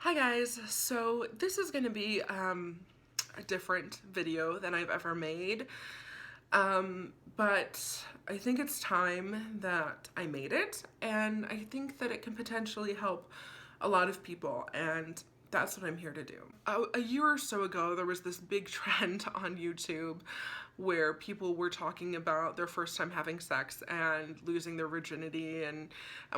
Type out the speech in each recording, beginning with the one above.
Hi guys, so this is going to be a different video than I've ever made, but I think it's time that I made it, and I think that it can potentially help a lot of people, and that's what I'm here to do. A year or so ago, there was this big trend on YouTube where people were talking about their first time having sex and losing their virginity and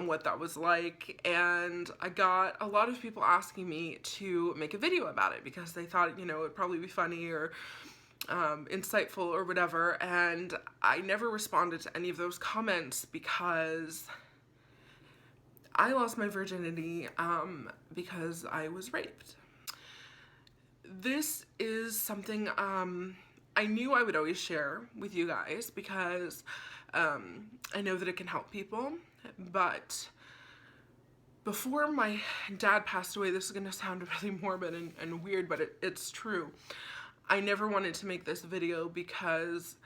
what that was like, and I got a lot of people asking me to make a video about it because they thought, you know, it'd probably be funny or insightful or whatever, and I never responded to any of those comments because I lost my virginity because I was raped. This is something I knew I would always share with you guys because I know that it can help people, but before my dad passed away, this is going to sound really morbid and weird, but it's true. I never wanted to make this video because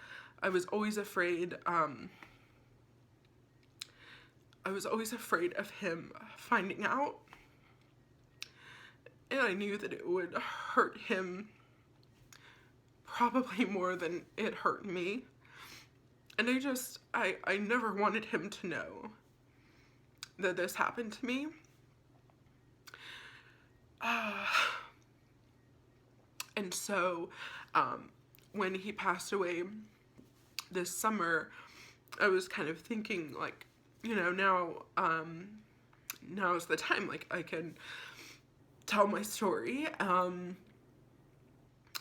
I was always afraid of him finding out, and I knew that it would hurt him probably more than it hurt me, and I never wanted him to know that this happened to me. And so when he passed away this summer, I was kind of thinking, like, you know, now is the time, like, I can tell my story,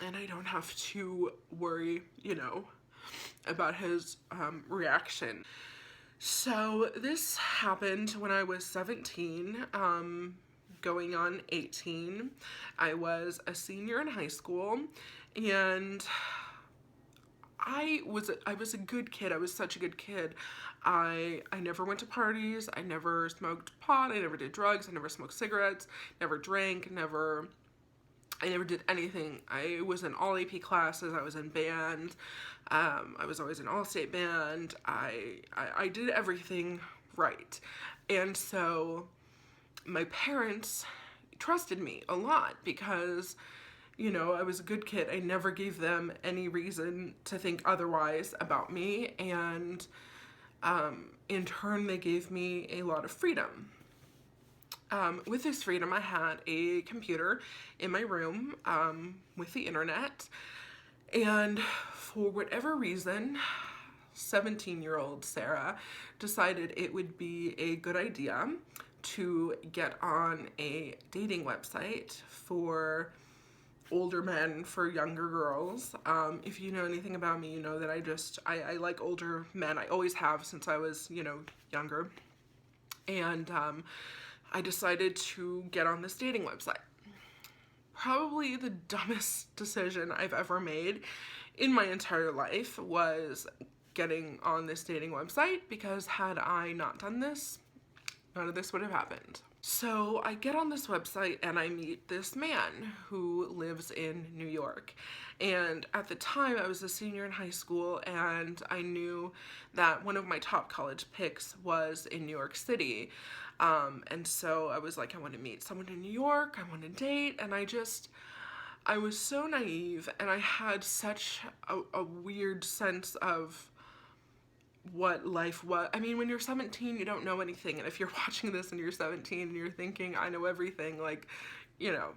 and I don't have to worry, you know, about his reaction. So this happened when I was 17, going on 18. I was a senior in high school, and I was a good kid. I was such a good kid. I never went to parties. I never smoked pot. I never did drugs. I never smoked cigarettes. Never drank. I never did anything. I was in all AP classes. I was in band. I was always in all-state band. I did everything right. And so my parents trusted me a lot because, you know, I was a good kid. I never gave them any reason to think otherwise about me, and in turn they gave me a lot of freedom. With this freedom, I had a computer in my room with the internet, and for whatever reason, 17-year-old Sarah decided it would be a good idea to get on a dating website for older men, for younger girls. If you know anything about me, you know that I like older men. I always have since I was, you know, younger. And I decided to get on this dating website. Probably the dumbest decision I've ever made in my entire life was getting on this dating website, because had I not done this, none of this would have happened. So I get on this website and I meet this man who lives in New York. And at the time I was a senior in high school, and I knew that one of my top college picks was in New York City. And so I was like, I want to meet someone in New York, I want to date, and I was so naive, and I had such a weird sense of what life was. I mean, when you're 17, you don't know anything, and if you're watching this and you're 17 and you're thinking, I know everything, like, you know,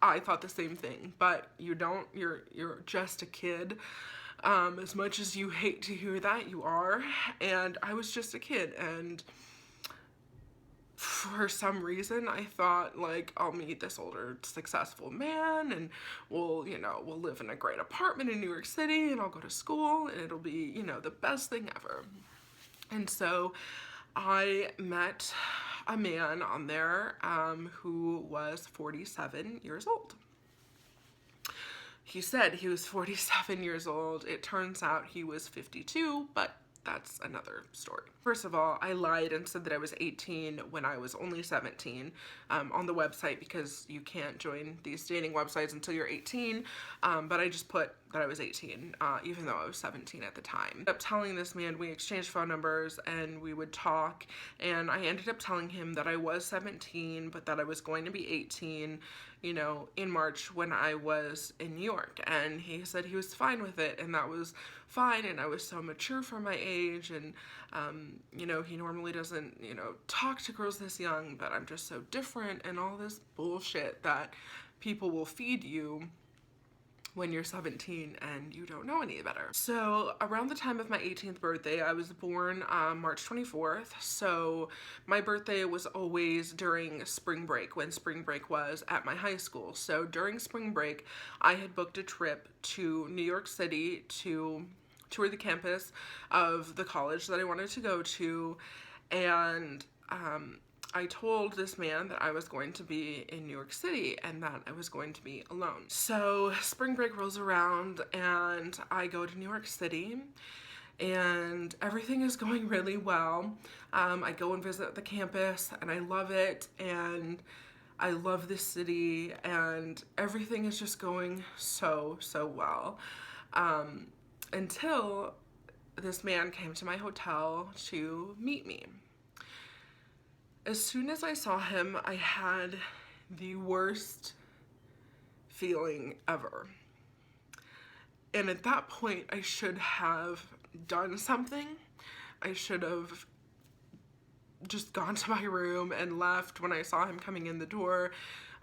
I thought the same thing, but you don't. You're just a kid. As much as you hate to hear that, you are, and I was just a kid, and for some reason I thought, like, I'll meet this older successful man, and we'll live in a great apartment in New York City, and I'll go to school, and it'll be, you know, the best thing ever. And so I met a man on there who was 47 years old. He said he was 47 years old. It turns out he was 52, but that's another story. First of all, I lied and said that I was 18 when I was only 17 on the website, because you can't join these dating websites until you're 18, but I just put that I was 18, even though I was 17 at the time. I ended up telling this man, we exchanged phone numbers and we would talk, and I ended up telling him that I was 17, but that I was going to be 18, you know, in March when I was in New York. And he said he was fine with it, and that was fine, and I was so mature for my age, and you know, he normally doesn't, you know, talk to girls this young, but I'm just so different, and all this bullshit that people will feed you when you're 17 and you don't know any better. So around the time of my 18th birthday, I was born March 24th. So my birthday was always during spring break, when spring break was at my high school. So during spring break, I had booked a trip to New York City to tour the campus of the college that I wanted to go to. And I told this man that I was going to be in New York City and that I was going to be alone. So spring break rolls around and I go to New York City, and everything is going really well. I go and visit the campus and I love it, and I love this city, and everything is just going so well. Until this man came to my hotel to meet me. As soon as I saw him, I had the worst feeling ever. And at that point, I should have done something. I should have just gone to my room and left when I saw him coming in the door.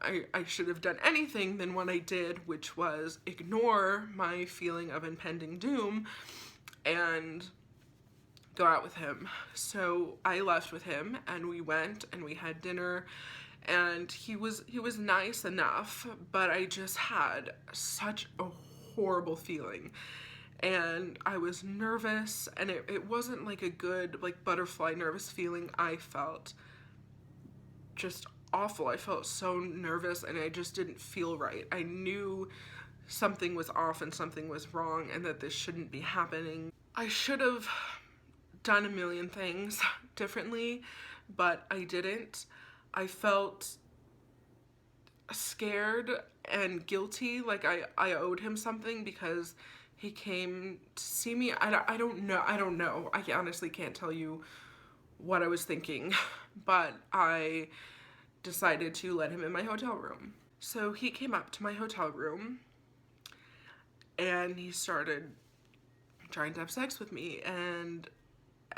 I should have done anything than what I did, which was ignore my feeling of impending doom and go out with him. So I left with him, and we went and we had dinner, and he was nice enough, but I just had such a horrible feeling, and I was nervous, and it wasn't like a good, like, butterfly nervous feeling. I felt just awful. I felt so nervous, and I just didn't feel right. I knew something was off and something was wrong, and that this shouldn't be happening. I should have done a million things differently, but I didn't. I felt scared and guilty, like I owed him something because he came to see me. I don't know. I honestly can't tell you what I was thinking, but I decided to let him in my hotel room. So he came up to my hotel room and he started trying to have sex with me, and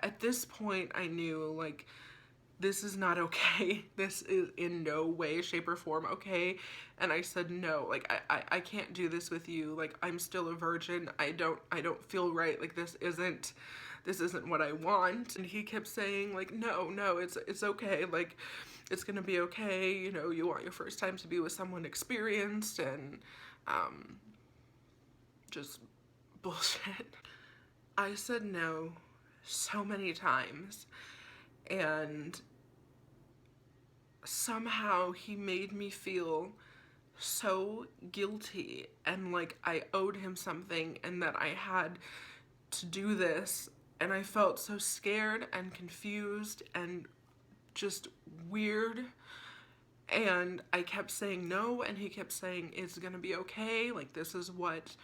at this point I knew, like, this is not okay. This is in no way, shape, or form okay. And I said, no, like, I can't do this with you. Like, I'm still a virgin. I don't feel right. Like, this isn't what I want. And he kept saying, like, no, it's okay. Like, it's gonna be okay. You know, you want your first time to be with someone experienced, and just bullshit. I said no so many times, and somehow he made me feel so guilty, and like I owed him something, and that I had to do this, and I felt so scared and confused and just weird. And I kept saying no, and he kept saying it's gonna be okay, like, this is what,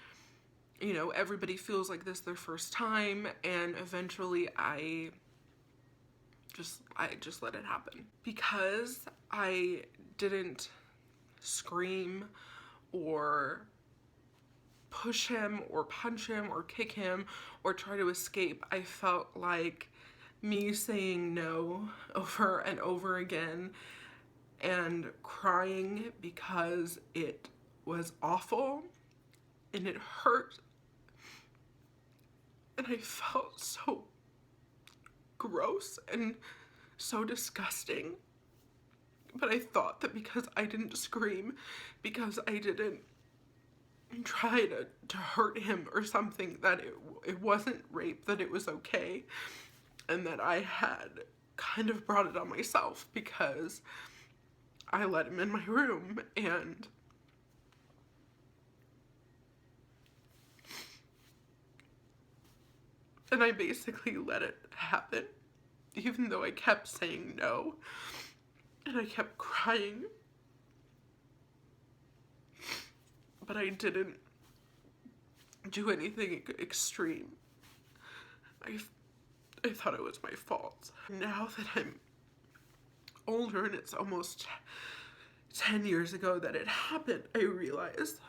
you know, everybody feels like this their first time. And eventually I just let it happen, because I didn't scream or push him or punch him or kick him or try to escape. I felt like me saying no over and over again and crying because it was awful and it hurt, and I felt so gross and so disgusting. But I thought that because I didn't scream, because I didn't try to hurt him or something, that it wasn't rape, that it was okay, and that I had kind of brought it on myself because I let him in my room. And And I basically let it happen, even though I kept saying no. And I kept crying. But I didn't do anything extreme. I thought it was my fault. Now that I'm older and it's almost 10 years ago that it happened, I realized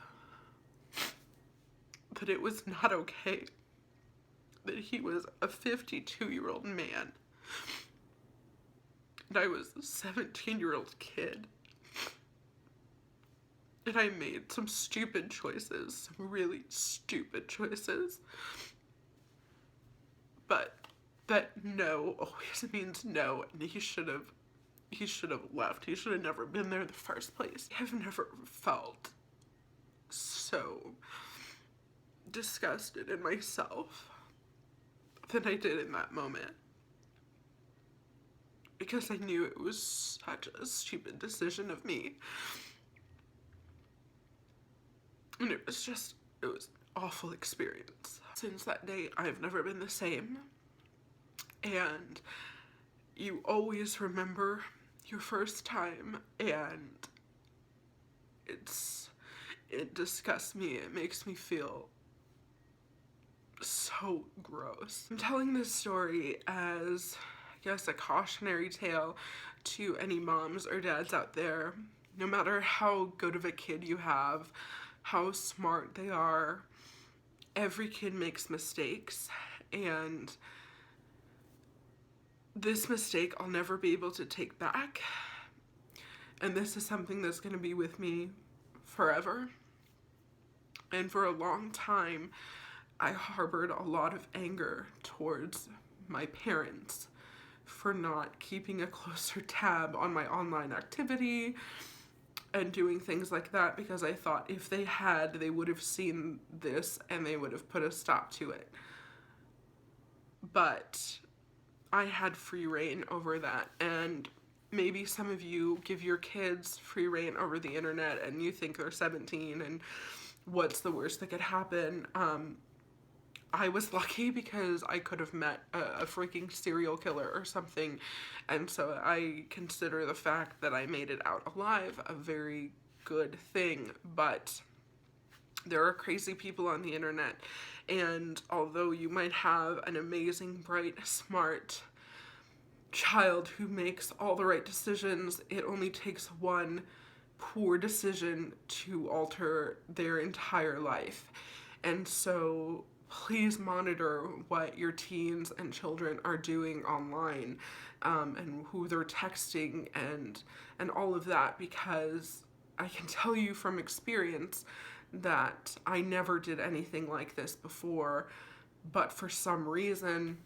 that it was not okay. That he was a 52-year-old man. And I was a 17-year-old kid. And I made some stupid choices, some really stupid choices. But that no always means no, and he should have left. He should have never been there in the first place. I've never felt so disgusted in myself than I did in that moment. Because I knew it was such a stupid decision of me. And it was an awful experience. Since that day, I've never been the same. And you always remember your first time, and it disgusts me. It makes me feel so gross. I'm telling this story as, I guess, a cautionary tale to any moms or dads out there. No matter how good of a kid you have, how smart they are, every kid makes mistakes, and this mistake I'll never be able to take back, and this is something that's going to be with me forever. And for a long time, I harbored a lot of anger towards my parents for not keeping a closer tab on my online activity and doing things like that, because I thought if they had, they would have seen this and they would have put a stop to it. But I had free reign over that, and maybe some of you give your kids free reign over the internet and you think they're 17 and what's the worst that could happen. I was lucky because I could have met a freaking serial killer or something, and so I consider the fact that I made it out alive a very good thing. But there are crazy people on the internet, and although you might have an amazing, bright, smart child who makes all the right decisions, it only takes one poor decision to alter their entire life. And so please monitor what your teens and children are doing online, and who they're texting and all of that, because I can tell you from experience that I never did anything like this before, but for some reason,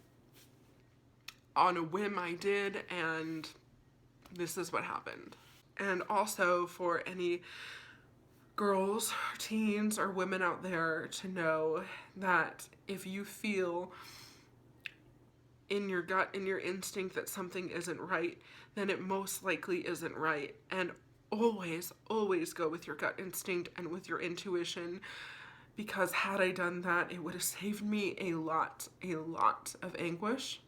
on a whim, I did, and this is what happened. And also for any girls, or teens, or women out there to know that if you feel in your gut, in your instinct, that something isn't right, then it most likely isn't right. And always, always go with your gut instinct and with your intuition, because had I done that, it would have saved me a lot of anguish.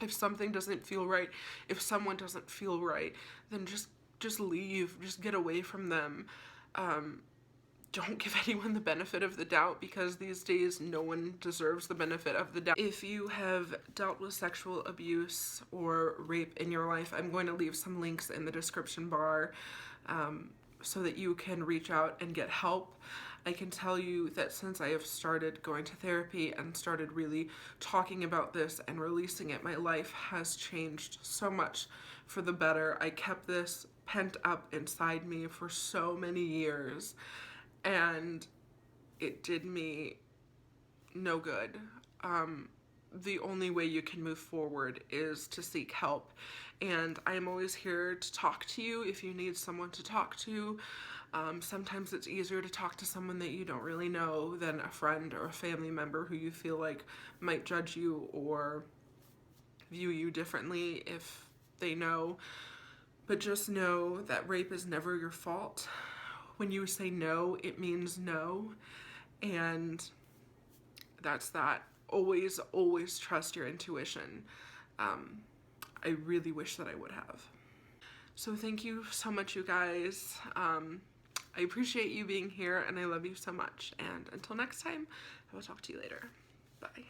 If something doesn't feel right, if someone doesn't feel right, then just leave, just get away from them. Don't give anyone the benefit of the doubt, because these days no one deserves the benefit of the doubt. If you have dealt with sexual abuse or rape in your life, I'm going to leave some links in the description bar so that you can reach out and get help. I can tell you that since I have started going to therapy and started really talking about this and releasing it, my life has changed so much for the better. I kept this pent up inside me for so many years, and it did me no good. The only way you can move forward is to seek help, and I'm always here to talk to you if you need someone to talk to. Sometimes it's easier to talk to someone that you don't really know than a friend or a family member who you feel like might judge you or view you differently if they know. But just know that rape is never your fault. When you say no, it means no, and that's that. always, always trust your intuition. I really wish that I would have. So thank you so much, you guys. I appreciate you being here, and I love you so much. And until next time, I will talk to you later. Bye.